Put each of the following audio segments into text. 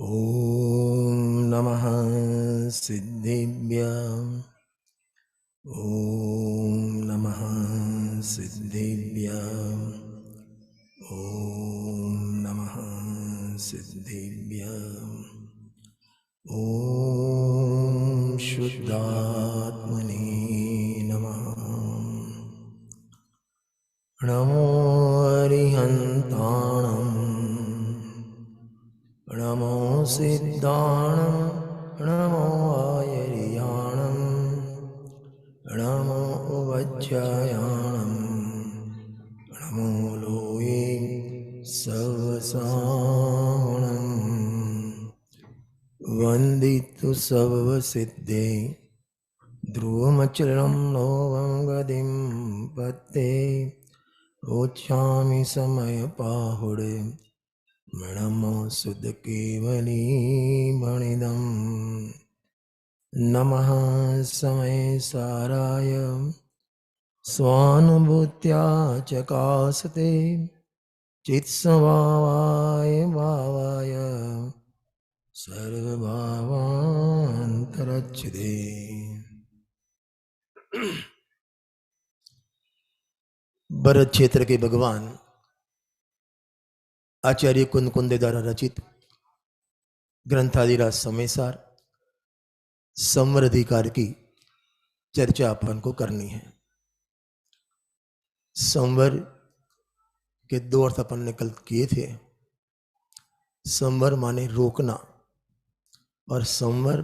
ॐ नमः सिद्धिभ्यां। ॐ नमः सिद्धिभ्यां। ॐ नमः सिद्धिभ्यां। ॐ शुद्धात्मने नमः। नमो अरिहन्ताणं नमो सिद्धाणं नमो आयर्याणं नमो वज्रायाणं नमो लोये सर्वसाहणं वन्दितु सर्वसिद्धे ध्रुवमचलं नोवं गतिं पत्ते रोचामि समयपाहुडे नमो शुद्ध केवली मणिदं नमः समय साराय स्वानुभूत्या चकासते चित्स्वभावाय भावाय सर्वभावान्तरच्छिदे। भरत क्षेत्र के भगवान आचार्य कुंद द्वारा रचित ग्रंथादिराज समयसार संवर अधिकार की चर्चा अपन को करनी है। संवर के दो अर्थ अपन ने कल किए थे। संवर माने रोकना और संवर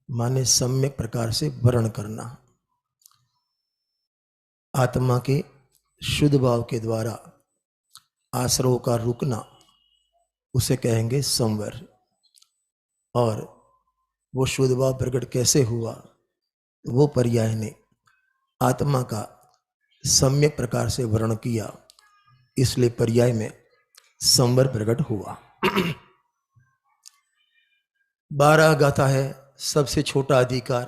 माने सम्यक प्रकार से वर्ण करना। आत्मा के शुद्ध भाव के द्वारा आश्रव का रुकना उसे कहेंगे संवर। और वो शुद्ध भाव प्रकट कैसे हुआ, वो पर्याय ने आत्मा का सम्यक प्रकार से वर्णन किया, इसलिए पर्याय में संवर प्रकट हुआ। 12 गाथा है, सबसे छोटा अधिकार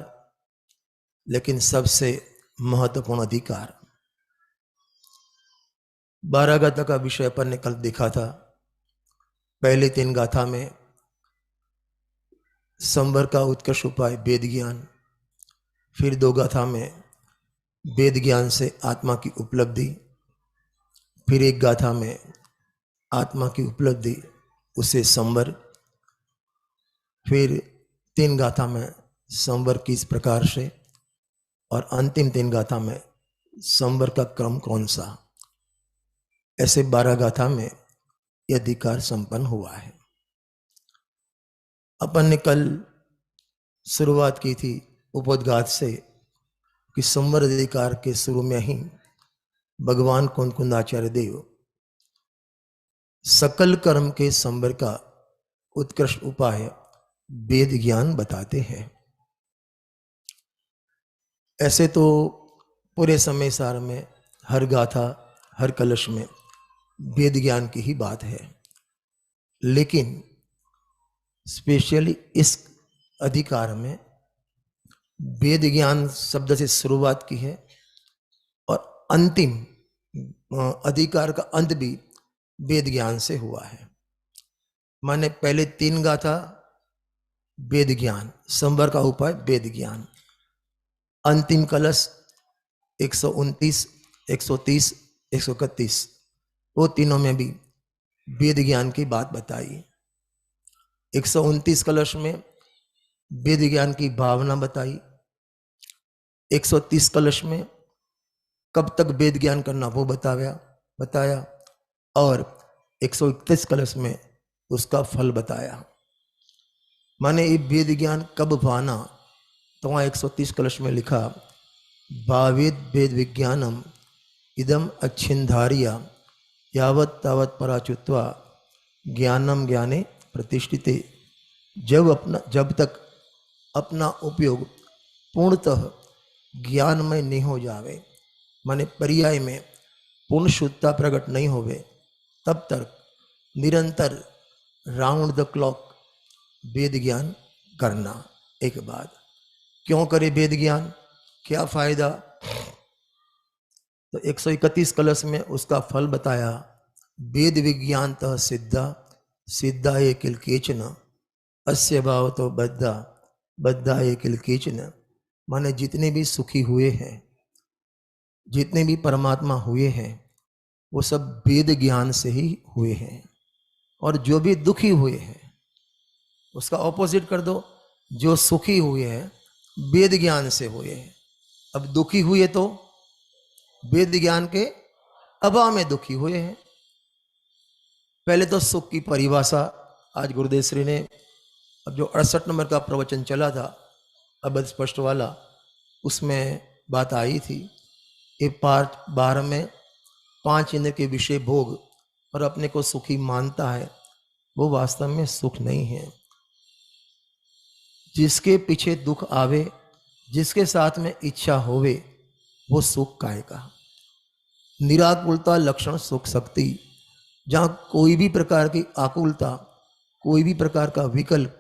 लेकिन सबसे महत्वपूर्ण अधिकार। 12 गाथा का विषय अपन ने कल देखा था। पहले 3 गाथा में संवर का उत्कृष्ट उपाय वेद ज्ञान, फिर 2 गाथा में वेद ज्ञान से आत्मा की उपलब्धि, फिर 1 गाथा में आत्मा की उपलब्धि उसे संवर, फिर 3 गाथा में संवर किस प्रकार से, और अंतिम 3 गाथा में संवर का क्रम कौन सा। ऐसे 12 गाथा में यह अधिकार संपन्न हुआ है। अपन ने कल शुरुआत की थी उपोद्घात से कि संवर अधिकार के शुरू में ही भगवान कुंदाचार्य देव सकल कर्म के संवर का उत्कृष्ट उपाय वेद ज्ञान बताते हैं। ऐसे तो पूरे समय सार में हर गाथा हर कलश में वेद ज्ञान की ही बात है, लेकिन स्पेशली इस अधिकार में वेद ज्ञान शब्द से शुरुआत की है और अंतिम अधिकार का अंत भी वेद ज्ञान से हुआ है। माने पहले 3 गाथा वेद ज्ञान, संवर का उपाय वेद ज्ञान, अंतिम कलश 129, 130, 131, वो तीनों में भी वेद ज्ञान की बात बताई। 129 कलश में वेद ज्ञान की भावना बताई, 130 कलश में कब तक वेद ज्ञान करना वो बताया, और 131 कलश में उसका फल बताया। माने ये वेद ज्ञान कब भाना, तो वहाँ 130 कलश में लिखा भावेद वेद विज्ञानम इदम अच्छिन्धारिया यावत तावत पराचुत्वा ज्ञानम ज्ञाने प्रतिष्ठिते। जब तक अपना उपयोग पूर्णतः ज्ञान में नहीं हो जावे, माने पर्याय में पूर्ण शुद्धता प्रकट नहीं होवे, तब तक निरंतर राउंड द क्लॉक वेद ज्ञान करना। एक बात, क्यों करे वेद ज्ञान, क्या फायदा, तो 131 कलश में उसका फल बताया। वेद विज्ञानतः सिद्धा सिद्धा ये किल केचन अस्य भाव तो बद्धा बद्धा ये किल कीचन, माने जितने भी सुखी हुए हैं, जितने भी परमात्मा हुए हैं, वो सब वेद ज्ञान से ही हुए हैं। और जो भी दुखी हुए हैं उसका ऑपोजिट कर दो, जो सुखी हुए हैं वेद ज्ञान से हुए हैं। अब दुखी हुए तो वेद ज्ञान के अभाव में दुखी हुए हैं। पहले तो सुख की परिभाषा आज गुरुदेव श्री ने, अब जो 68 नंबर का प्रवचन चला था अबध स्पष्ट वाला, उसमें बात आई थी। ये पार्ट 12 में 5 इंद्र के विषय भोग और अपने को सुखी मानता है, वो वास्तव में सुख नहीं है। जिसके पीछे दुख आवे, जिसके साथ में इच्छा होवे, वो सुख कायका। निराकुलता लक्षण सुख शक्ति, जहां कोई भी प्रकार की आकुलता, कोई भी प्रकार का विकल्प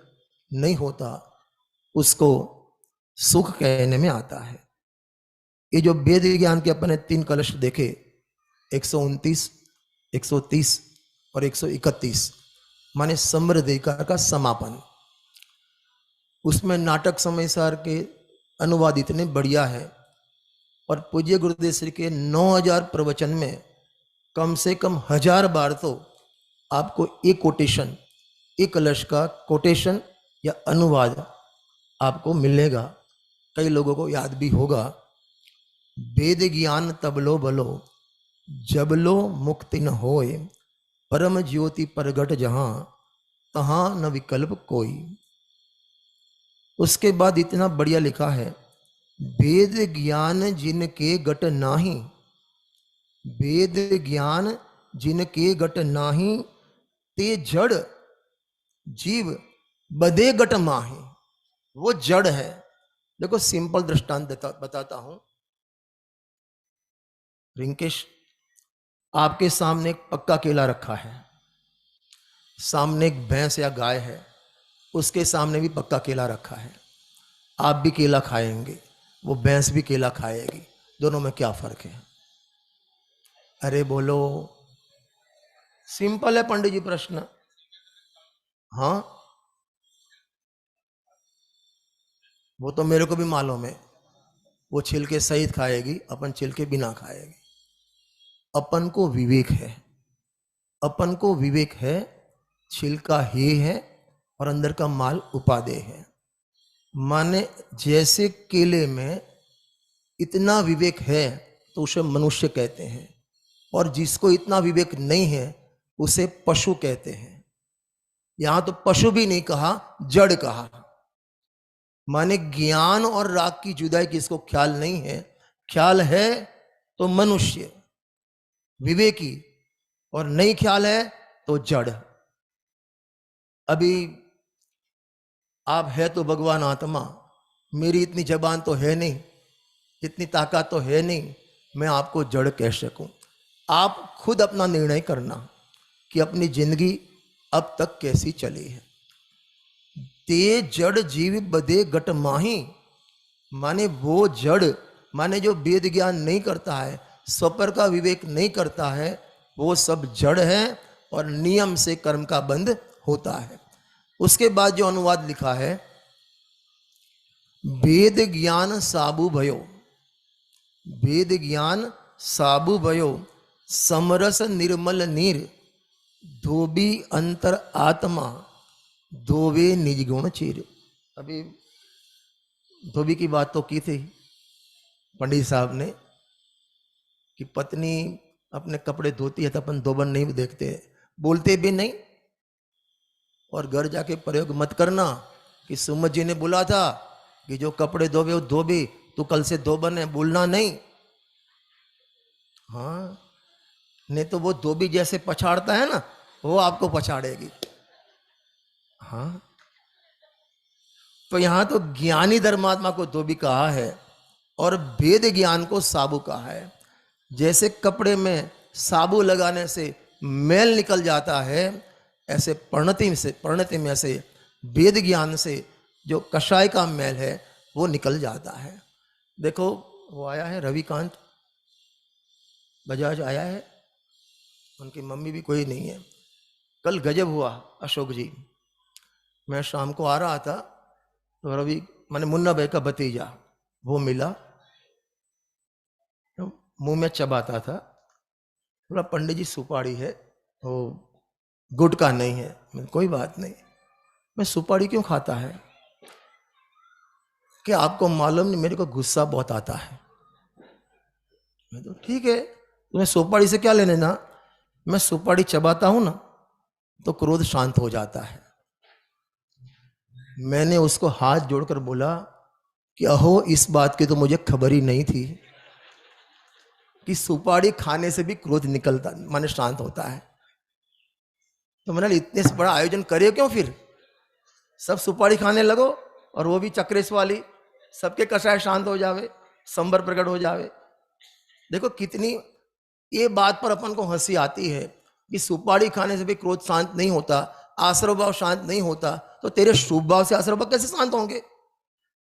नहीं होता, उसको सुख कहने में आता है। ये जो वेद ज्ञान के अपने 3 कलश देखे, 129, 130 और 131, माने समृद्धिकार का समापन। उसमें नाटक समय सार के अनुवाद इतने बढ़िया है, और पूज्य गुरुदेव श्री के 9000 प्रवचन में कम से कम 1000 बार तो आपको एक कोटेशन, एक कलश का कोटेशन या अनुवाद आपको मिलेगा। कई लोगों को याद भी होगा, वेद ज्ञान तबलो बलो, जबलो मुक्ति न होए, परम ज्योति प्रगट जहां, तहां न विकल्प कोई। उसके बाद इतना बढ़िया लिखा है, वेद ज्ञान जिनके गट नाही, वेद ज्ञान जिनके गट नाही, ते जड़ जीव बदे गट माही। वो जड़ है। देखो सिंपल दृष्टांत बताता हूं। रिंकेश, आपके सामने एक पक्का केला रखा है, सामने एक भैंस या गाय है, उसके सामने भी पक्का केला रखा है। आप भी केला खाएंगे, वो भैंस भी केला खाएगी, दोनों में क्या फर्क है? अरे बोलो, सिंपल है पंडित जी प्रश्न। हाँ, वो तो मेरे को भी मालूम है, वो छिलके सहित खाएगी, अपन छिलके बिना खाएगी। अपन को विवेक है, अपन को विवेक है, छिलका ही है और अंदर का माल उपादेय है। माने जैसे केले में इतना विवेक है तो उसे मनुष्य कहते हैं, और जिसको इतना विवेक नहीं है उसे पशु कहते हैं। यहां तो पशु भी नहीं कहा, जड़ कहा। माने ज्ञान और राग की जुदाई किसको ख्याल नहीं है, ख्याल है तो मनुष्य विवेकी, और नहीं ख्याल है तो जड़। अभी आप है तो भगवान आत्मा, मेरी इतनी जबान तो है नहीं, इतनी ताकत तो है नहीं, मैं आपको जड़ कह सकूं। आप खुद अपना निर्णय करना कि अपनी जिंदगी अब तक कैसी चली है। ते जड़ जीव बदे गट माही, माने वो जड़, माने जो वेद ज्ञान नहीं करता है, स्वपर का विवेक नहीं करता है, वो सब जड़ है और नियम से कर्म का बंध होता है। उसके बाद जो अनुवाद लिखा है, वेद ज्ञान साबु भयो, वेद ज्ञान साबु भयो, समरस निर्मल नीर, धोबी अंतर आत्मा, धोवे निज गुण चीर। अभी धोबी की बात तो की थी पंडित साहब ने कि पत्नी अपने कपड़े धोती है तो अपन धोबन नहीं देखते, बोलते भी नहीं, और घर जाके प्रयोग मत करना कि सुमत जी ने बोला था कि जो कपड़े धोबे वो धोबी, तू कल से धोबन है, बोलना नहीं। हाँ, नहीं तो वो धोबी जैसे पछाड़ता है ना, वो आपको पछाड़ेगी। हाँ, तो यहां तो ज्ञानी धर्मात्मा को धोबी कहा है और वेद ज्ञान को साबु कहा है। जैसे कपड़े में साबु लगाने से मैल निकल जाता है, ऐसे परिणति में से वेद ज्ञान से जो कषाय का मैल है वो निकल जाता है। देखो वो आया है रविकांत बजाज आया है, उनकी मम्मी भी कोई नहीं है। कल गजब हुआ अशोक जी, मैं शाम को आ रहा था तो रवि मैंने मुन्ना भाई का भतीजा वो मिला, तो मुंह में चबाता था, बोला पंडित जी सुपारी है, वो गुटखा नहीं है। मैंने कोई बात नहीं, मैं सुपारी क्यों खाता है? कि आपको मालूम नहीं मेरे को गुस्सा बहुत आता है। मैं तो ठीक है, तुम्हें सुपारी से क्या लेने ना, मैं सुपारी चबाता हूं ना तो क्रोध शांत हो जाता है। मैंने उसको हाथ जोड़कर बोला कि अहो इस बात की तो मुझे खबर ही नहीं थी कि सुपारी खाने से भी क्रोध निकलता माने शांत होता है। तो मैंने इतने से बड़ा आयोजन करे क्यों फिर, सब सुपारी खाने लगो और वो भी चक्रेश वाली, सबके कषाय शांत हो जावे, संबर प्रकट हो जावे। देखो कितनी ये बात पर अपन को हंसी आती है कि सुपारी खाने से भी क्रोध शांत नहीं होता, आश्रव भाव शांत नहीं होता, तो तेरे शुभ भाव से आश्रव भाव कैसे शांत होंगे?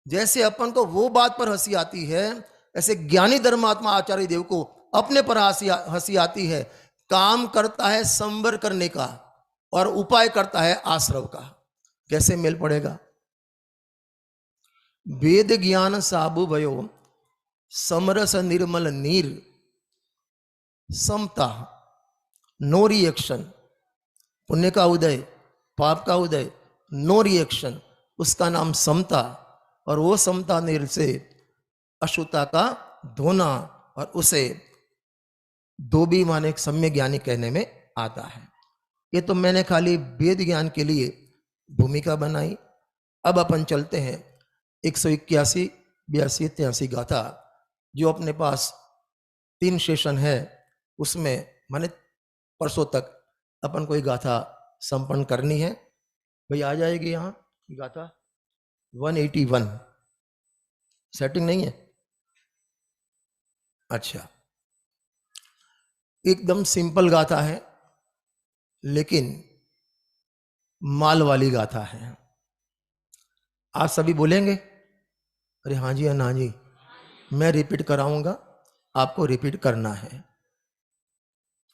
जैसे अपन को वो बात पर हंसी आती है, ऐसे ज्ञानी धर्मात्मा आचार्य देव को अपने पर हंसी आती है। काम करता है संवर करने का और उपाय करता है आश्रव का, कैसे मेल पड़ेगा? वेद ज्ञान साबु भयो समरस निर्मल नीर, समता, नो रिएक्शन, पुण्य का उदय पाप का उदय, नो रिएक्शन, उसका नाम समता। और वो समता नीर से अशुता का धोना, और उसे धोबी माने सम्य ज्ञानी कहने में आता है। ये तो मैंने खाली वेद ज्ञान के लिए भूमिका बनाई। अब अपन चलते हैं 181, 82, 83 गाथा जो अपने पास 3 सेशन है, उसमें माने परसों तक अपन को ये गाथा संपन्न करनी है। भाई आ जाएगी यहाँ गाथा 181, सेटिंग नहीं है? अच्छा, एकदम सिंपल गाथा है लेकिन माल वाली गाथा है। आप सभी बोलेंगे? अरे हाँ जी ना जी, मैं रिपीट कराऊंगा, आपको रिपीट करना है।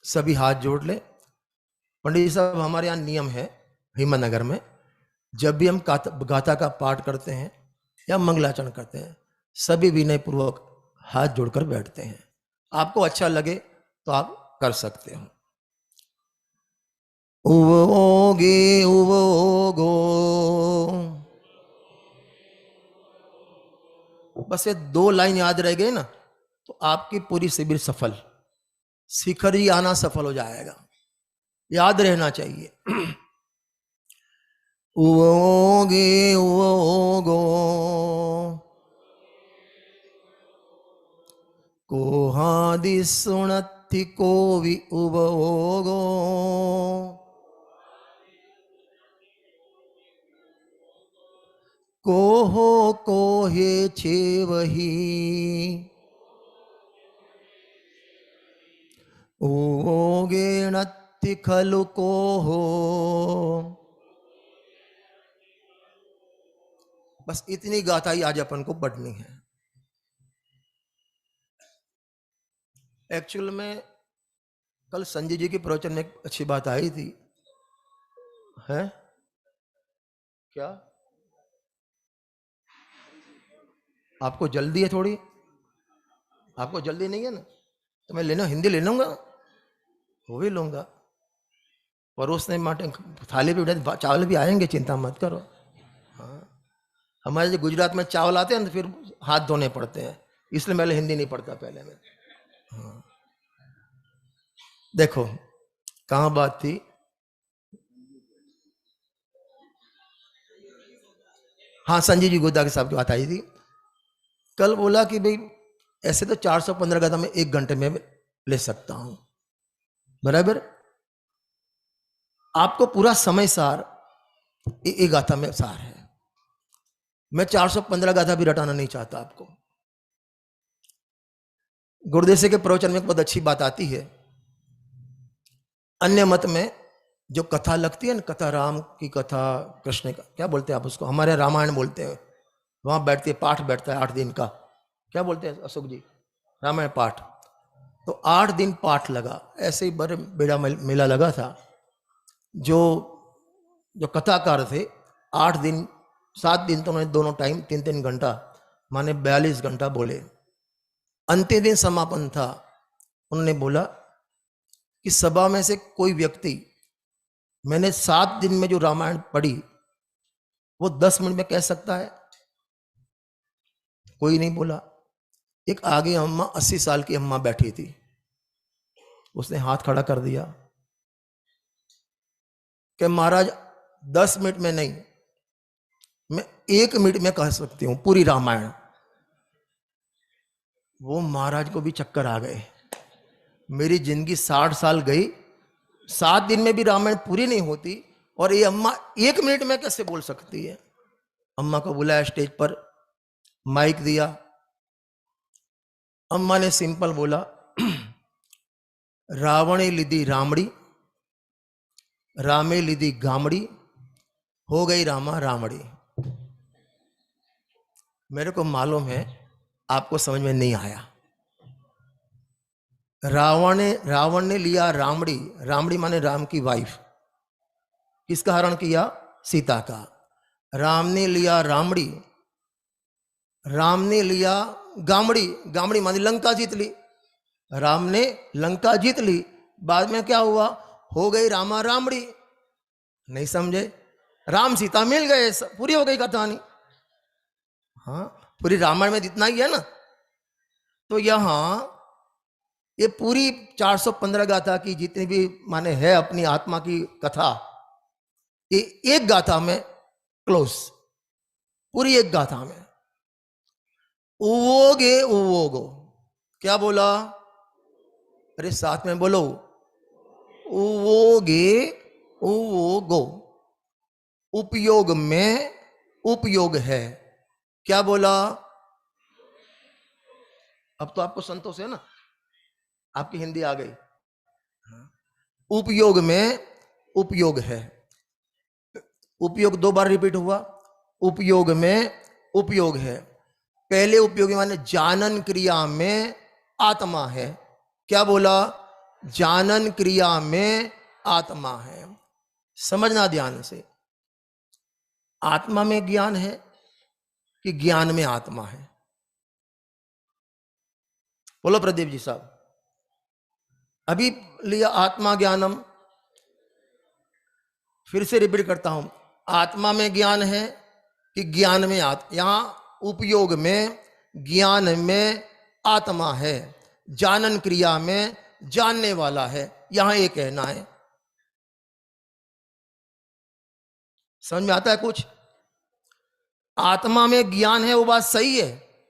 सभी हाथ जोड़ ले। पंडित जी साहब हमारे यहाँ नियम है हिम्मतनगर में, जब भी हम गाथा का पाठ करते हैं या मंगलाचरण करते हैं, सभी विनय पूर्वक हाथ जोड़कर बैठते हैं। आपको अच्छा लगे तो आप कर सकते हो। उवोगे उवोगो, बस ये 2 लाइन याद रह गई ना तो आपकी पूरी शिविर सफल, शिखर ही आना सफल हो जाएगा। याद रहना चाहिए। उवोगे उवोगो कोहादि सुणत्ति को वि उवोगो, कोहो कोहे छे वही उवोगे नत्ति खलु कोहो। बस इतनी गाथा ही आज अपन को पढ़नी है। एक्चुअल में कल संजय जी के प्रवचन में एक अच्छी बात आई थी, है क्या? आपको जल्दी है थोड़ी? आपको जल्दी नहीं है ना तो मैं लेना हिंदी ले लूंगा, वो भी लूंगा। परोसने माटे थाली पे बैठे चावल भी आएंगे, चिंता मत करो। हाँ, हमारे जो गुजरात में चावल आते हैं तो फिर हाथ धोने पड़ते हैं, इसलिए मैं हिंदी नहीं पढ़ता पहले में। हाँ, देखो कहाँ बात थी। हाँ, संजय जी गोदा के साहब की बात आई थी। कल बोला कि भाई ऐसे तो 415 गाथा में 1 घंटे में ले सकता हूं, बराबर। आपको पूरा समय सार एक गाथा में सार है। मैं 415 गाथा भी रटाना नहीं चाहता आपको। गुरुदेव के प्रवचन में बहुत अच्छी बात आती है। अन्य मत में जो कथा लगती है ना, कथा राम की कथा, कृष्ण का क्या बोलते हैं आप उसको, हमारे रामायण बोलते हैं। वहां बैठते पाठ बैठता है 8 दिन का, क्या बोलते हैं अशोक जी? रामायण पाठ। तो 8 दिन पाठ लगा, ऐसे ही बड़े बेड़ा मेला लगा था। जो जो कथाकार थे 8 दिन 7 दिन तो उन्होंने दोनों टाइम 3-3 घंटा, माने 42 घंटा बोले। अंतिम दिन समापन था, उन्होंने बोला कि सभा में से कोई व्यक्ति, मैंने 7 दिन में जो रामायण पढ़ी वो 10 मिनट में कह सकता है? कोई नहीं बोला। एक आगे अम्मा, 80 साल की अम्मा बैठी थी, उसने हाथ खड़ा कर दिया कि महाराज 10 मिनट में नहीं, मैं 1 मिनट में कह सकती हूं पूरी रामायण। वो महाराज को भी चक्कर आ गए, मेरी जिंदगी 60 साल गई, 7 दिन में भी रामायण पूरी नहीं होती और ये अम्मा 1 मिनट में कैसे बोल सकती है। अम्मा को बुलाया स्टेज पर, माइक दिया। अम्मा ने सिंपल बोला, रावणे लीधी रामड़ी, रामे लीधी गामड़ी, हो गई रामा रामड़ी। मेरे को मालूम है आपको समझ में नहीं आया। रावण ने लिया रामड़ी, रामड़ी माने राम की वाइफ, किसका हरण किया? सीता का। राम ने लिया रामड़ी, राम ने लिया गामड़ी, गामड़ी माने लंका जीत ली, राम ने लंका जीत ली। बाद में क्या हुआ? हो गई रामा रामड़ी। नहीं समझे? राम सीता मिल गए, पूरी हो गई कहानी। हाँ, पूरी रामायण में जितना ही है ना, तो यहां ये पूरी 415 गाथा की जितनी भी माने है अपनी आत्मा की कथा, ये एक गाथा में क्लोज, पूरी एक गाथा में। उवोगे उवोगो, क्या बोला? अरे साथ में बोलो, उवोगे उवोगो। उपयोग में उपयोग है, क्या बोला? अब तो आपको संतोष है ना, आपकी हिंदी आ गई। उपयोग में उपयोग है, उपयोग 2 बार रिपीट हुआ। उपयोग में उपयोग है, पहले उपयोगी माने जानन क्रिया में आत्मा है, क्या बोला? जानन क्रिया में आत्मा है। समझना ध्यान से, आत्मा में ज्ञान है कि ज्ञान में आत्मा है? बोलो प्रदीप जी साहब। अभी लिया आत्मा ज्ञानम, फिर से रिपीट करता हूं, आत्मा में ज्ञान है कि ज्ञान में यहां उपयोग में ज्ञान में आत्मा है, जानन क्रिया में जानने वाला है, यहां ये कहना है। समझ में आता है कुछ? आत्मा में ज्ञान है वो बात सही है,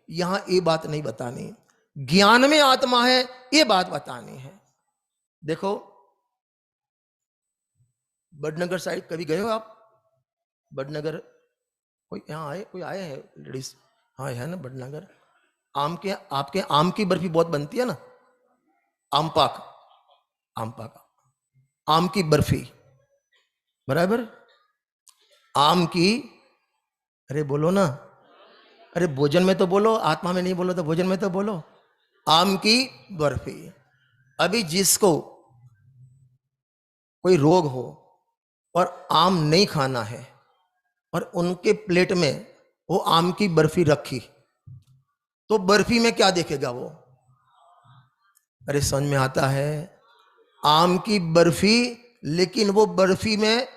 यहां ये बात नहीं बतानी। ज्ञान में आत्मा है ये बात बतानी है। देखो, बड़नगर साइड कभी गए हो आप? बड़नगर कोई यहाँ आए, कोई आए हैं लेडीज? हाँ है ना बड़नगर। आपके आम की बर्फी बहुत बनती है ना, आम पाक, आम की बर्फी, बराबर? आम की, अरे बोलो ना, अरे भोजन में तो बोलो, आत्मा में नहीं बोलो तो भोजन में तो बोलो। आम की बर्फी। अभी जिसको कोई रोग हो और आम नहीं खाना है और उनके प्लेट में वो आम की बर्फी रखी, तो बर्फी में क्या देखेगा वो? अरे समझ में आता है? आम की बर्फी, लेकिन वो बर्फी में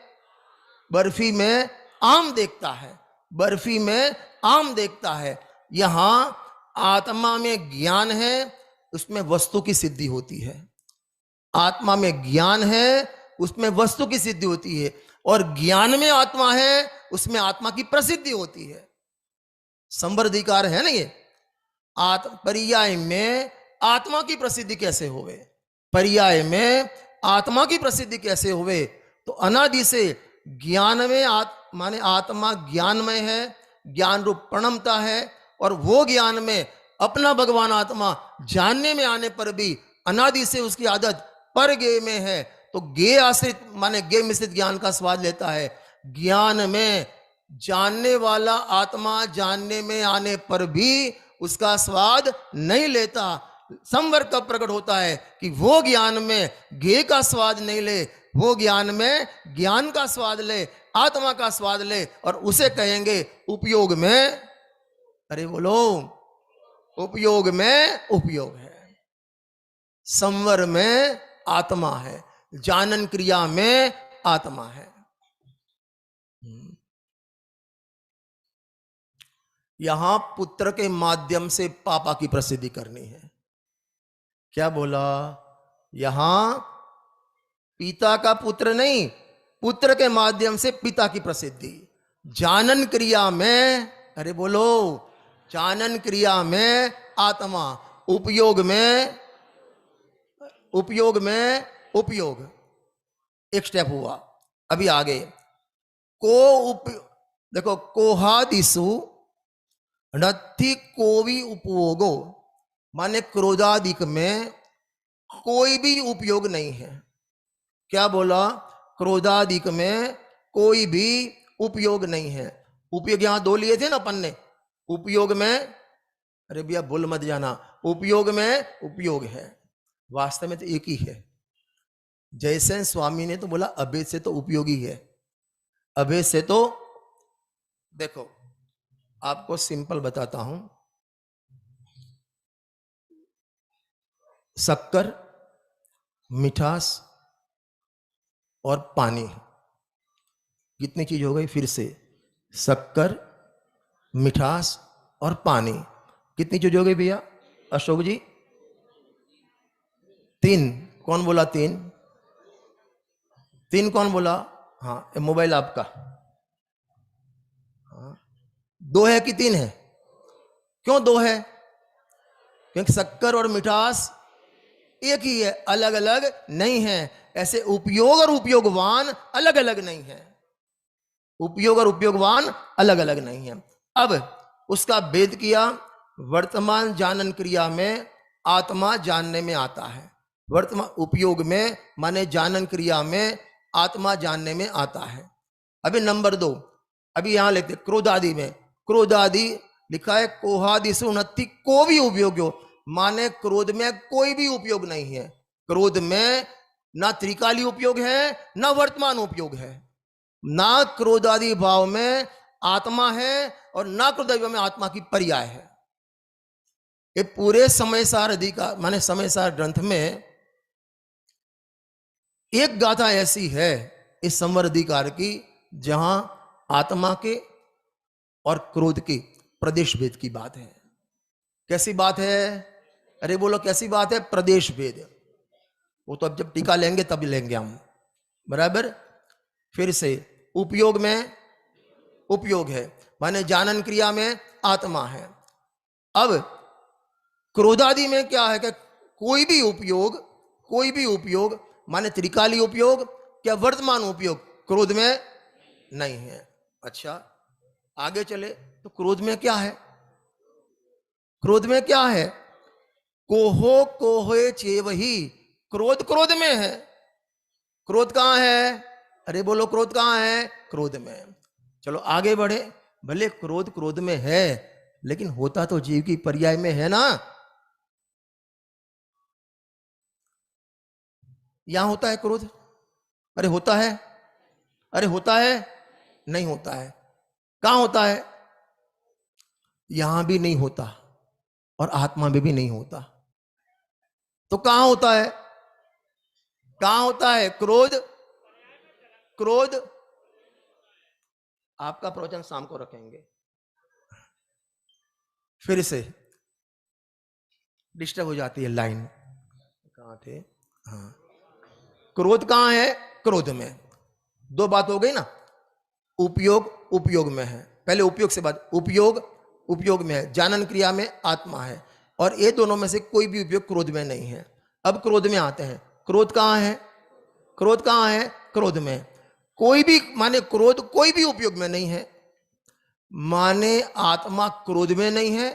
आम देखता है, बर्फी में आम देखता है। यहां आत्मा में ज्ञान है, उसमें वस्तु की सिद्धि होती है। आत्मा में ज्ञान है, उसमें वस्तु की सिद्धि होती है, और ज्ञान में आत्मा है, उसमें आत्मा की प्रसिद्धि होती है। संवर्धिकार है ना ये। पर्याय में आत्मा की प्रसिद्धि कैसे होवे? पर्याय में आत्मा की प्रसिद्धि कैसे होवे? तो अनादि से ज्ञान में माने आत्मा ज्ञानमय है, ज्ञान रूप प्रणमता है, और वो ज्ञान में अपना भगवान आत्मा जानने में आने पर भी अनादि से उसकी आदत पर गे में है, तो गे आश्रित माने गे मिश्रित ज्ञान का स्वाद लेता है। ज्ञान में जानने वाला आत्मा जानने में आने पर भी उसका स्वाद नहीं लेता। संवर्ग कब प्रकट होता है कि वो ज्ञान में गे का स्वाद नहीं ले, वो ज्ञान में ज्ञान का स्वाद ले, आत्मा का स्वाद ले, और उसे कहेंगे उपयोग में, अरे बोलो, उपयोग में उपयोग है, संवर में आत्मा है, जानन क्रिया में आत्मा है। यहां पुत्र के माध्यम से पापा की प्रसिद्धि करनी है। क्या बोला? यहां पिता का पुत्र नहीं, पुत्र के माध्यम से पिता की प्रसिद्धि। जानन क्रिया में, अरे बोलो, जानन क्रिया में आत्मा, उपयोग में, उपयोग में उपयोग। एक स्टेप हुआ। अभी आगे देखो, कोहादिसु नथि कोवी उपयोगो, माने क्रोधादिक में कोई भी उपयोग नहीं है। क्या बोला? क्रोधादिक में कोई भी उपयोग नहीं है। उपयोग यहां दो लिए थे ना अपन ने, उपयोग में, अरे भैया भूल मत जाना, उपयोग में उपयोग है, वास्तव में तो एक ही है। जैसे स्वामी ने तो बोला अभेद से तो उपयोगी है, अभेद से तो, देखो आपको सिंपल बताता हूं, शक्कर, मिठास और पानी, कितनी चीज हो गई? फिर से, शक्कर, मिठास और पानी, कितनी चीज हो गई भैया? अशोक जी, तीन। कौन बोला तीन? तीन कौन बोला? हाँ, मोबाइल आपका। हाँ, दो है कि तीन है? क्यों दो है? क्योंकि शक्कर और मिठास एक ही है, अलग अलग नहीं है। ऐसे उपयोग और उपयोगवान अलग अलग नहीं है, उपयोग और उपयोगवान अलग अलग नहीं है। अब उसका भेद किया, वर्तमान जानन क्रिया में आत्मा जानने में आता है, वर्तमान उपयोग में माने जानन क्रिया में आत्मा जानने में आता है। अभी नंबर दो, अभी यहां लिखते क्रोधादि में, क्रोधादि लिखा है कोहादि सुनति को भी उपयोग, माने क्रोध में कोई भी उपयोग नहीं है। क्रोध में ना त्रिकाली उपयोग है, ना वर्तमान उपयोग है, ना क्रोधादि भाव में आत्मा है और ना क्रोधादि भाव में आत्मा की पर्याय है। ये पूरे समयसार अधिकार माने समयसार ग्रंथ में एक गाथा ऐसी है इस संवर अधिकार की, जहां आत्मा के और क्रोध के प्रदेश भेद की बात है। कैसी बात है? अरे बोलो कैसी बात है? प्रदेश भेद। वो तो अब जब टीका लेंगे तब लेंगे हम, बराबर। फिर से, उपयोग में उपयोग है, माने जानन क्रिया में आत्मा है। अब क्रोधादि में क्या है कि कोई भी उपयोग, कोई भी उपयोग माने त्रिकाली उपयोग क्या वर्तमान उपयोग क्रोध में नहीं है। अच्छा, आगे चले तो क्रोध में क्या है? क्रोध में क्या है? कोहो कोहे चेवही, क्रोध क्रोध में है। क्रोध कहां है? अरे बोलो क्रोध कहां है? क्रोध में। चलो आगे बढ़े, भले क्रोध क्रोध में है, लेकिन होता तो जीव की पर्याय में है ना। यहां होता है क्रोध? अरे होता है, अरे होता है, नहीं होता है। कहां होता है? यहां भी नहीं होता और आत्मा में भी नहीं होता। तो कहां होता है? कहां होता है क्रोध? क्रोध, आपका प्रवचन शाम को रखेंगे। फिर से डिस्टर्ब हो जाती है लाइन, कहां थे? हाँ, क्रोध कहां है? क्रोध में। दो बात हो गई ना, उपयोग उपयोग में है, पहले उपयोग से बात, उपयोग उपयोग में है, जानन क्रिया में आत्मा है, और ये दोनों में से कोई भी उपयोग क्रोध में नहीं है। अब क्रोध में आते हैं, क्रोध कहां है? क्रोध कहां है? क्रोध में। कोई भी माने क्रोध कोई भी उपयोग में नहीं है, माने आत्मा क्रोध में नहीं है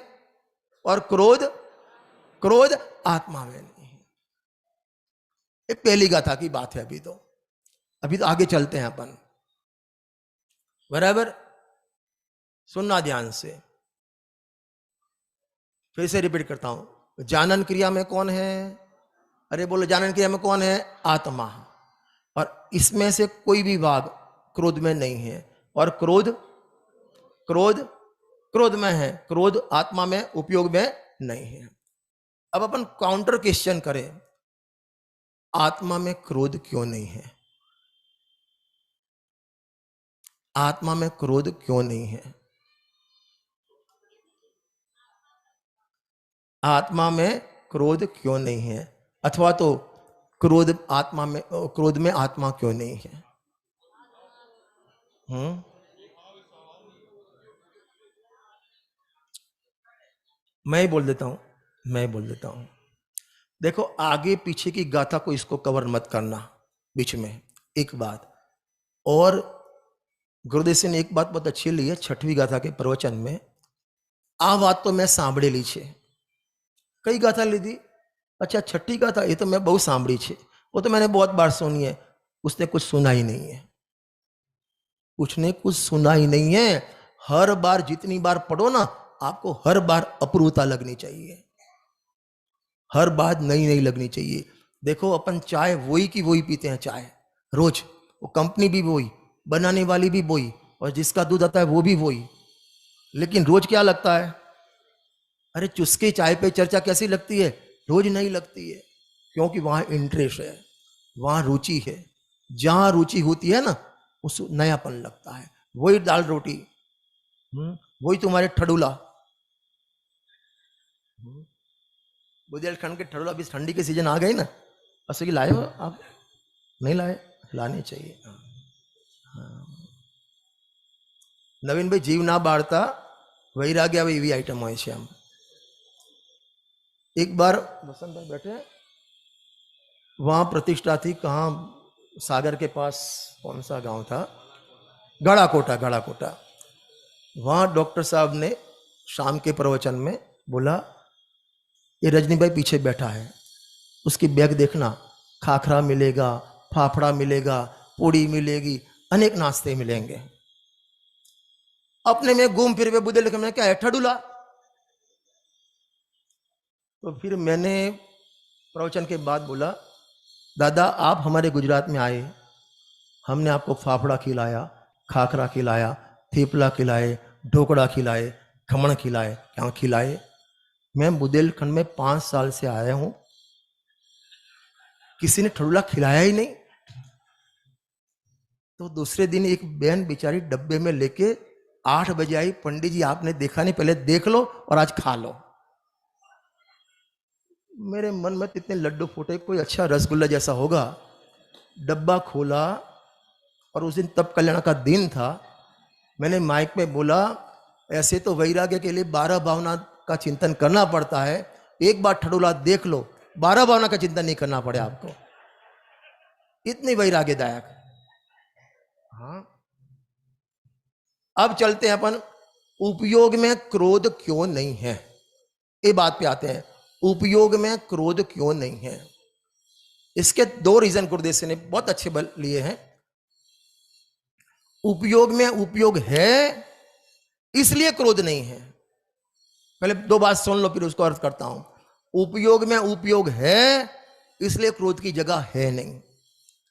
और क्रोध क्रोध आत्मा में नहीं है। ये पहली गाथा की बात है। अभी तो आगे चलते हैं अपन, बराबर। सुनना ध्यान से, फिर से रिपीट करता हूं। जानन क्रिया में कौन है? अरे बोलो जानन क्रिया में कौन है? आत्मा। और इसमें से कोई भी भाग क्रोध में नहीं है, और क्रोध क्रोध क्रोध में है, क्रोध आत्मा में उपयोग में नहीं है। अब अपन काउंटर क्वेश्चन करें, आत्मा में क्रोध क्यों नहीं है? आत्मा में क्रोध क्यों नहीं है? आत्मा में क्रोध क्यों नहीं है? अथवा तो क्रोध में आत्मा क्यों नहीं है? मैं ही बोल देता हूं। देखो, आगे पीछे की गाथा को इसको कवर मत करना बीच में। एक बात और, गुरुदेव से ने एक बात बहुत अच्छी ली है 6वीं गाथा के प्रवचन में, आ बात तो मैं सांभळे ली छे। कई गाथा ली थी? अच्छा, 6ठी गाथा, ये तो मैं बहुत सांभળી छे, वो तो मैंने बहुत बार सुनी है। उसने कुछ सुना ही नहीं है, उसने कुछ सुना ही नहीं है। हर बार जितनी बार पढ़ो ना, आपको हर बार अपूर्वता लगनी चाहिए, हर बात नई नई लगनी चाहिए। देखो, अपन चाय वही की वही पीते हैं, चाय रोज, वो कंपनी भी वही, बनाने वाली भी वही, और जिसका दूध आता है वो भी वही, लेकिन रोज क्या लगता है? अरे चुस्के चाय पे चर्चा कैसी लगती है? रोज नहीं लगती है, क्योंकि वहां इंटरेस्ट है, वहां रुचि है। जहां रुचि होती है ना, उस नयापन लगता है। वही दाल रोटी, वही तुम्हारे ठडूला, बुंदेलखंड के ठडूला। अभी ठंडी के सीजन आ गई ना, असली लाए हो आप? नहीं लाए? लाने चाहिए। नवीन भाई, जीव ना बाढ़ता वैराग्य एवी आइटम हो છે આમ। एक बार वसंत भाई बैठे, वहां प्रतिष्ठा थी, कहाँ, सागर के पास कौन सा गांव था, गड़ाकोटा, गड़ाकोटा। वहां डॉक्टर साहब ने शाम के प्रवचन में बोला, ये रजनी भाई पीछे बैठा है, उसकी बैग देखना, खाखरा मिलेगा, फाफड़ा मिलेगा, पूड़ी मिलेगी, अनेक नाश्ते मिलेंगे। अपने में घूम फिर बुद्धे लिखे, मैंने क्या है ठडूला? तो फिर मैंने प्रवचन के बाद बोला, दादा आप हमारे गुजरात में आए, हमने आपको फाफड़ा खिलाया, खाखरा खिलाया, थेपला खिलाए, ढोकड़ा खिलाए, खमण खिलाए, क्या खिलाए? मैं बुंदेलखंड में 5 साल से आया हूं, किसी ने ठडूला खिलाया ही नहीं। तो दूसरे दिन एक बहन बेचारी डब्बे में लेके 8 बजे आई, पंडित जी आपने देखा नहीं, पहले देख लो और आज खा लो। मेरे मन में इतने लड्डू फूटे, कोई अच्छा रसगुल्ला जैसा होगा। डब्बा खोला, और उस दिन तप कल्याण का दिन था। मैंने माइक में बोला, ऐसे तो वैराग्य के लिए 12 भावना का चिंतन करना पड़ता है, एक बार ठडूला देख लो, 12 भावना का चिंतन नहीं करना पड़े आपको, इतनी वैराग्यदायक। हाँ, अब चलते हैं अपन, उपयोग में क्रोध क्यों नहीं है, ये बात पे आते हैं। उपयोग में क्रोध क्यों नहीं है? इसके 2 रीजन गुरुदेव से ने बहुत अच्छे बल लिए हैं। उपयोग में उपयोग है, इसलिए क्रोध नहीं है। पहले 2 बात सुन लो, फिर उसको अर्थ करता हूं। उपयोग में उपयोग है, इसलिए क्रोध की जगह है नहीं,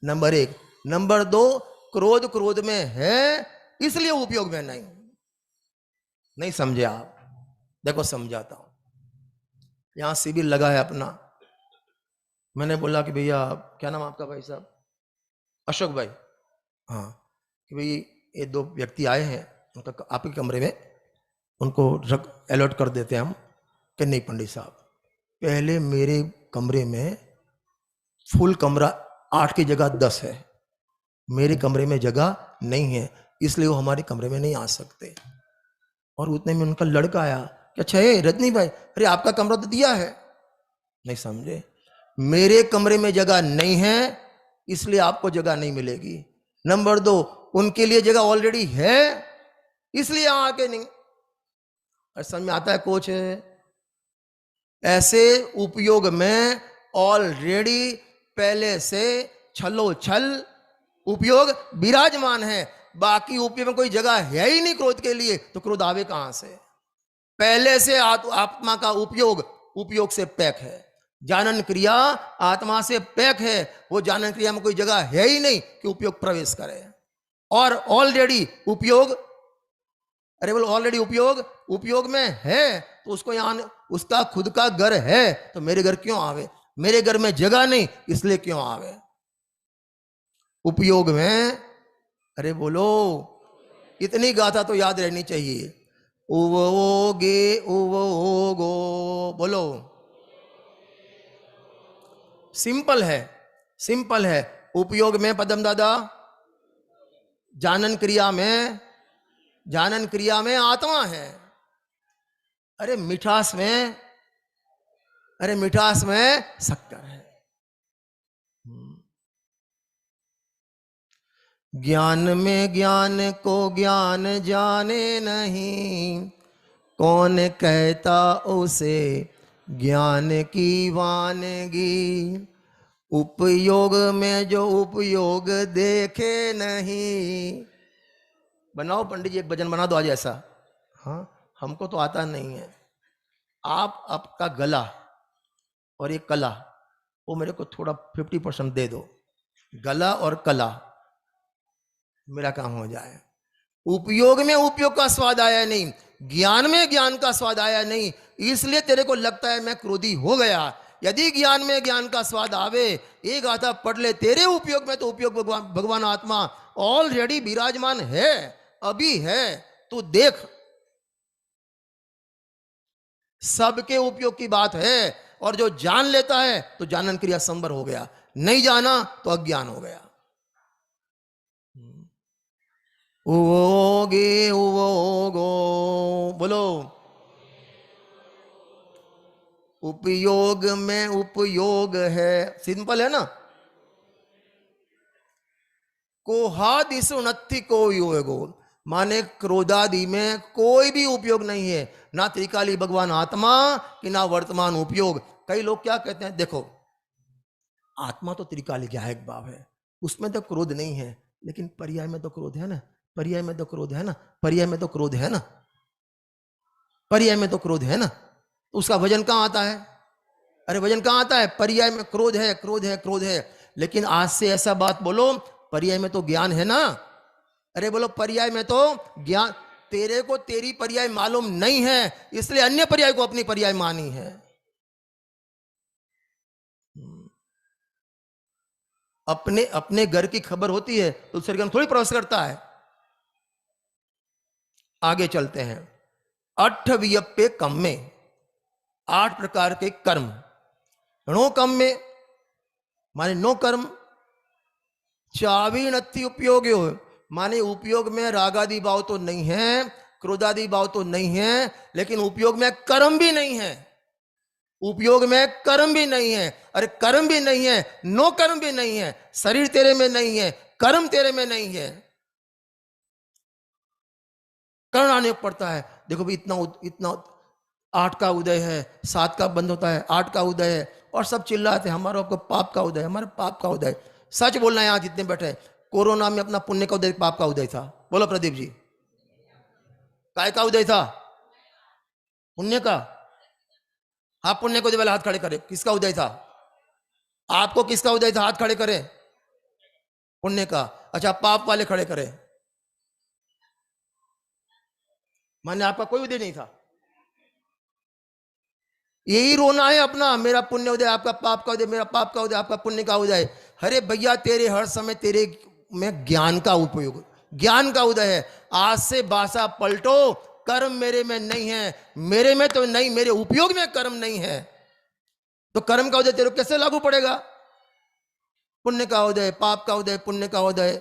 नंबर 1। नंबर 2, क्रोध क्रोध में है, इसलिए उपयोग में नहीं। नहीं समझे आप? देखो समझाता हूं। यहां शिविर लगा है अपना, मैंने बोला कि भैया, क्या नाम आपका भाई साहब? अशोक भाई। हाँ, कि भाई ये 2 व्यक्ति आए हैं, उनका आपके कमरे में उनको अलर्ट कर देते हैं हम। कि नहीं पंडित साहब, पहले मेरे कमरे में फुल कमरा 8 की जगह 10 है, मेरे कमरे में जगह नहीं है, इसलिए वो हमारे कमरे में नहीं आ सकते। और उतने में उनका लड़का आया कि अच्छा है रजनी भाई, अरे आपका कमरा तो दिया है। नहीं समझे, मेरे कमरे में जगह नहीं है, इसलिए आपको जगह नहीं मिलेगी। नंबर 2, उनके लिए जगह ऑलरेडी है, इसलिए आके नहीं। समझ में आता है कोच? ऐसे उपयोग में ऑलरेडी पहले से छलो छल उपयोग विराजमान है, बाकी उपयोग में कोई जगह है ही नहीं क्रोध के लिए, तो क्रोध आवे कहां से? पहले से आत्मा का उपयोग से पैक है। जानन क्रिया आत्मा से पैक है, वो जानन क्रिया में कोई जगह है ही नहीं कि उपयोग प्रवेश करे। और ऑलरेडी उपयोग, अरे बोलो ऑलरेडी उपयोग में है, तो उसको यहां उसका खुद का घर है, तो मेरे घर क्यों आवे? मेरे घर में जगह नहीं, इसलिए क्यों आवे? उपयोग में, अरे बोलो, इतनी गाथा तो याद रहनी चाहिए। उवोगे उवोगो, बोलो। सिंपल है, सिंपल है। उपयोग में पदम दादा, जानन क्रिया में, जानन क्रिया में आत्मा है। अरे मिठास में, अरे मिठास में शक्कर है। ज्ञान में ज्ञान को ज्ञान जाने नहीं, कौन कहता उसे ज्ञान की वानगी। उपयोग में जो उपयोग देखे नहीं। बनाओ पंडित जी, एक भजन बना दो आज ऐसा। हाँ, हमको तो आता नहीं है। आप आपका गला और ये कला, वो मेरे को थोड़ा 50% दे दो। गला और कला मेरा काम हो जाए। उपयोग में उपयोग का स्वाद आया नहीं, ज्ञान में ज्ञान का स्वाद आया नहीं, इसलिए तेरे को लगता है मैं क्रोधी हो गया। यदि ज्ञान में ज्ञान का स्वाद आवे, एक गाथा पढ़ ले, तेरे उपयोग में तो उपयोग भगवान आत्मा ऑलरेडी विराजमान है, अभी है। तू देख, सबके उपयोग की बात है। और जो जान लेता है तो जानन क्रिया संवर हो गया, नहीं जाना तो अज्ञान हो गया। उवोगे उवोगो, बोलो। उपयोग में उपयोग है, सिंपल है ना। कोहादिसु नत्थि को योगो, माने क्रोधादि में कोई भी उपयोग नहीं है, ना त्रिकाली भगवान आत्मा कि ना वर्तमान उपयोग। कई लोग क्या कहते हैं, देखो आत्मा तो त्रिकाली ज्ञायक भाव है, उसमें तो क्रोध नहीं है, लेकिन पर्याय में तो क्रोध है ना, पर्याय में तो क्रोध है ना, पर्याय में तो क्रोध है ना, पर्याय में तो क्रोध है ना। उसका वजन कहां आता है? अरे वजन कहां आता है? पर्याय में क्रोध है, क्रोध है, क्रोध है। लेकिन आज से ऐसा बात बोलो, पर्याय में तो ज्ञान है ना। अरे बोलो, पर्याय में तो ज्ञान। तेरे को तेरी पर्याय मालूम नहीं है, इसलिए अन्य पर्याय को अपनी पर्याय मानी है। अपने अपने घर की खबर होती है तो दूसरे घर में थोड़ी प्रवेश करता है। आगे चलते हैं। अठवियप्पे कम में 8 प्रकार के कर्म। णो कम में माने नो कर्म। चावी नत्थि उपयोग हो, माने उपयोग में रागादि भाव तो नहीं है, क्रोधादि भाव तो नहीं है, लेकिन उपयोग में कर्म भी नहीं है। उपयोग में कर्म भी नहीं है। अरे कर्म भी नहीं है, नो कर्म भी नहीं है। शरीर तेरे में नहीं है, कर्म तेरे में नहीं है, कर्ण आने पड़ता है। देखो भी इतना इतना 8 का उदय है, 7 का बंद होता है, 8 का उदय है, और सब चिल्लाते हैं हमारा आपको पाप का उदय, हमारे पाप का उदय। सच बोलना है, यहाँ जितने बैठे, कोरोना में अपना पुण्य का उदय, पाप का उदय था? बोलो प्रदीप जी, काय का उदय था? पुण्य का। आप पुण्य को उदय वाले हाथ खड़े करें। किसका उदय था? आपको किसका उदय था? हाथ खड़े करें। पुण्य का। अच्छा, पाप वाले खड़े करें। माने आपका कोई उदय नहीं था। यही रोना है अपना, मेरा पुण्य उदय, आपका पाप का उदय, मेरा पाप का उदय, आपका पुण्य का उदय। अरे भैया, तेरे हर समय तेरे में ज्ञान का उपयोग, ज्ञान का उदय है। आज से बासा पलटो, कर्म मेरे में नहीं है। मेरे में तो नहीं, मेरे उपयोग में कर्म नहीं है, तो कर्म का उदय तेरे को कैसे लागू पड़ेगा? पुण्य का उदय, पाप का उदय, पुण्य का उदय।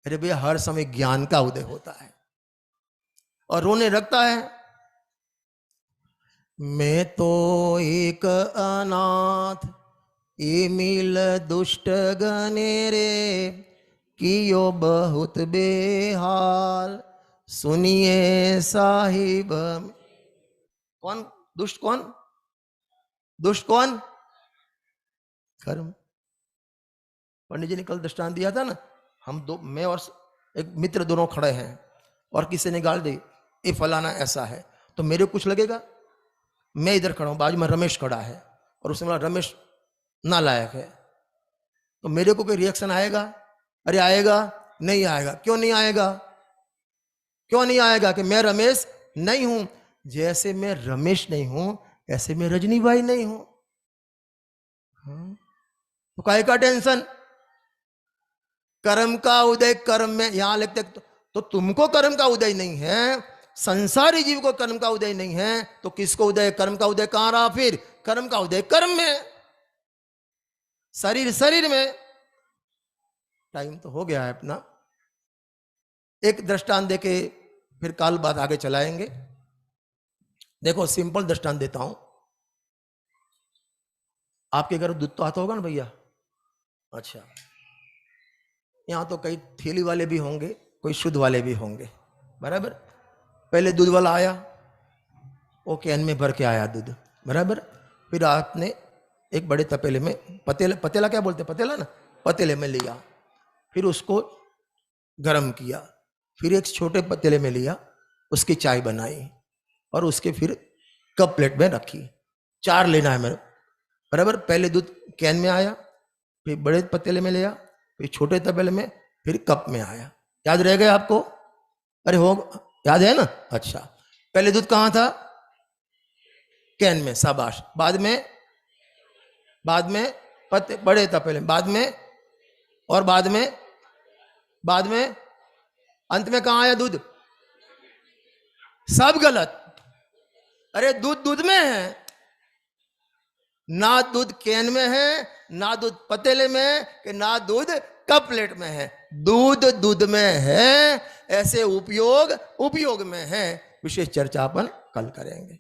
अरे भैया, हर समय ज्ञान का उदय होता है। और रोने लगता है, मैं तो एक अनाथ, ये मिल दुष्ट गने रे, कियो बहुत बेहाल, सुनिए साहिब। कौन दुष्ट? कौन दुष्ट? कौन? कर्म। पंडित जी ने कल दृष्टांत दिया था ना, हम दो, मैं और एक मित्र दोनों खड़े हैं, और किसी ने गाल दी, ये फलाना ऐसा है, तो मेरे कुछ लगेगा? मैं इधर खड़ा हूं, बाजू में रमेश खड़ा है, और उसने बोला रमेश नालायक है, तो मेरे को कोई रिएक्शन आएगा? अरे आएगा? नहीं आएगा। क्यों नहीं आएगा? क्यों नहीं आएगा? कि मैं रमेश नहीं हूं। जैसे मैं रमेश नहीं हूं ऐसे मैं रजनीबाई नहीं हूं। तो काहे का टेंशन? कर्म का उदय कर्म में, यहां लिखते तो तुमको कर्म का उदय नहीं है, संसारी जीव को कर्म का उदय नहीं है, तो किसको उदय? कर्म का उदय कहां रहा फिर? कर्म का उदय कर्म में, शरीर शरीर में। टाइम तो हो गया है अपना। एक दृष्टांत देके फिर काल बात आगे चलाएंगे। देखो सिंपल दृष्टांत देता हूं। आपके घर दूध तो आता होगा ना भैया? अच्छा, यहां तो कई ठेली वाले भी होंगे, कोई शुद्ध वाले भी होंगे, बराबर। पहले दूध वाला आया, वो कैन में भर के आया दूध, बराबर। फिर आपने एक बड़े तपेले में, पतेला, पतेला क्या बोलते, पतेला ना, पतेले में लिया, फिर उसको गर्म किया, फिर एक छोटे पतेले में लिया, उसकी चाय बनाई और उसके फिर कप प्लेट में रखी। 4 लेना है मेरे, बराबर। पहले दूध कैन में आया, फिर बड़े पतेले में लिया, फिर छोटे तपेले में, फिर कप में आया। याद रह गया आपको? अरे हो, याद है ना? अच्छा, पहले दूध कहां था? कैन में, शाबाश। बाद में बड़े तपेले, बाद में, और बाद में अंत में कहां आया दूध? सब गलत। अरे दूध दूध में है, ना दूध कैन में है, ना दूध पतेले में, कि ना दूध कप प्लेट में है। दूध दूध में है, ऐसे उपयोग उपयोग में है। विशेष चर्चा अपन कल करेंगे।